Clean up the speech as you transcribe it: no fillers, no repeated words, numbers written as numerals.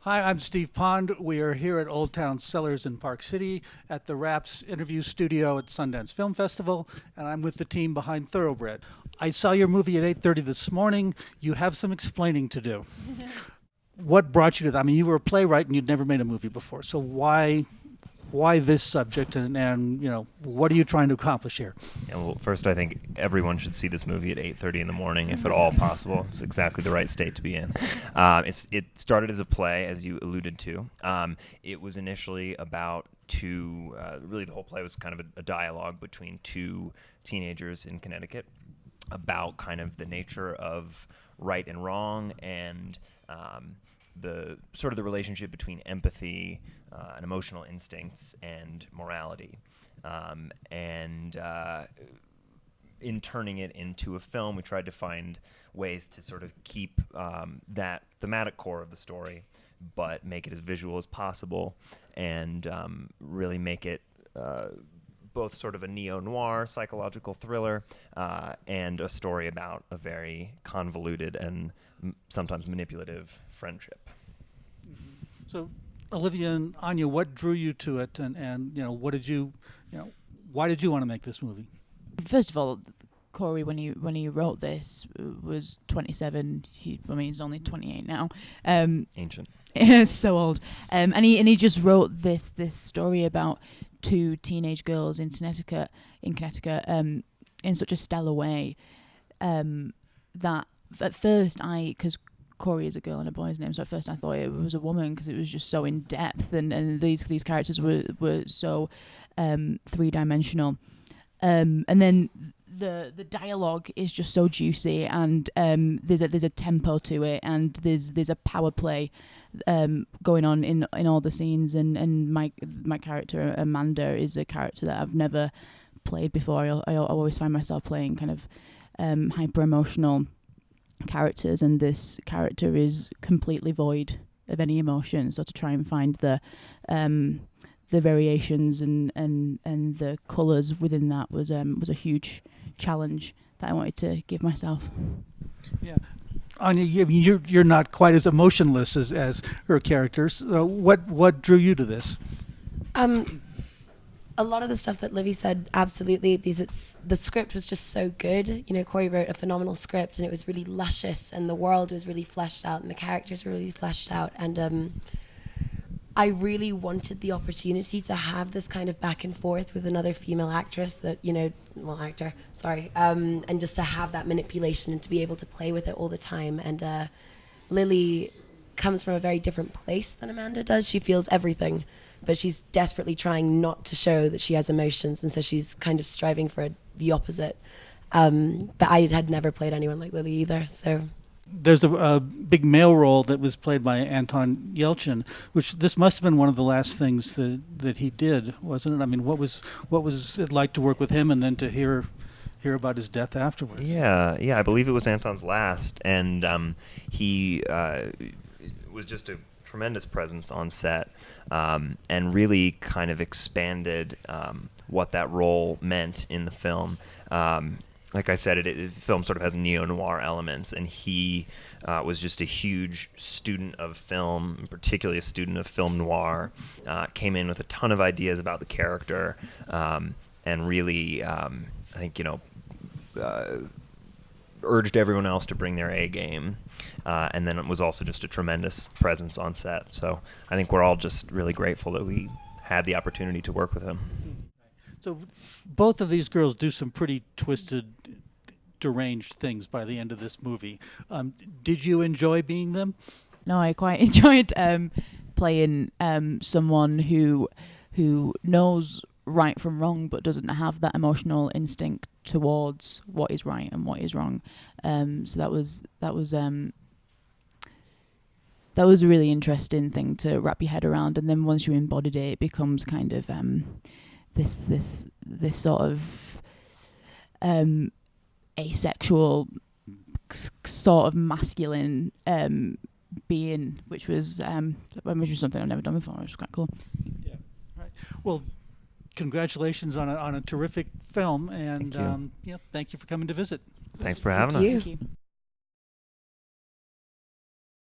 Hi, I'm Steve Pond. We are here at Old Town Cellars in Park City at TheWrap's interview studio at Sundance Film Festival, and I'm with the team behind Thoroughbred. I saw your movie at 8:30 this morning. You have some explaining to do. What brought you to that? I mean, you were a playwright and you'd never made a movie before, so why this subject, and what are you trying to accomplish here? Yeah, well, first, I think everyone should see this movie at 8:30 in the morning, if at all possible. It's exactly the right state to be in. It started as a play, as you alluded to. It was initially about really the whole play was kind of a dialogue between two teenagers in Connecticut about kind of the nature of right and wrong, and the sort of the relationship between empathy and emotional instincts and morality. In turning it into a film, we tried to find ways to sort of keep that thematic core of the story, but make it as visual as possible, and really make it both sort of a neo-noir psychological thriller and a story about a very convoluted and sometimes manipulative friendship. So, Olivia and Anya, what drew you to it, and what did you, why did you want to make this movie? First of all, Corey, when he wrote this, was 27. He's only 28 now. Ancient. So old. And he just wrote this story about two teenage girls in Connecticut, in such a stellar way, that at first because Corey is a girl and a boy's name, so at first I thought it was a woman because it was just so in depth, and these characters were so three-dimensional, and then the dialogue is just so juicy, and there's a tempo to it, and there's a power play going on in all the scenes, and my character Amanda is a character that I've never played before. I always find myself playing kind of hyper emotional characters, and this character is completely void of any emotion, so to try and find the variations and the colours within that was a huge challenge that I wanted to give myself. Yeah, Anya, you're not quite as emotionless as her characters. So what drew you to this? A lot of the stuff that Livy said, absolutely, because the script was just so good. Corey wrote a phenomenal script, and it was really luscious, and the world was really fleshed out, and the characters were really fleshed out, and I really wanted the opportunity to have this kind of back and forth with another female actress actor, and just to have that manipulation and to be able to play with it all the time. And Lily comes from a very different place than Amanda does. She feels everything, but she's desperately trying not to show that she has emotions, and so she's kind of striving for the opposite. But I had never played anyone like Lily either, so... There's a big male role that was played by Anton Yelchin, which this must have been one of the last things that he did, wasn't it? I mean, what was it like to work with him, and then to hear about his death afterwards? Yeah, I believe it was Anton's last, and he was just a tremendous presence on set, and really kind of expanded what that role meant in the film. Like I said, the film sort of has neo-noir elements, and he was just a huge student of film, particularly a student of film noir, came in with a ton of ideas about the character, and really, I think, urged everyone else to bring their A game, and then it was also just a tremendous presence on set. So I think we're all just really grateful that we had the opportunity to work with him. So both of these girls do some pretty twisted, deranged things by the end of this movie. Did you enjoy being them? No, I quite enjoyed playing someone who knows right from wrong, but doesn't have that emotional instinct towards what is right and what is wrong. So that was a really interesting thing to wrap your head around. And then once you embodied it, it becomes kind of this sort of asexual sort of masculine being, which was something I've never done before. It was quite cool. Yeah, right. Well, congratulations on a terrific film, and Thank you. thank you for coming to visit. Thanks for having us. Thank you.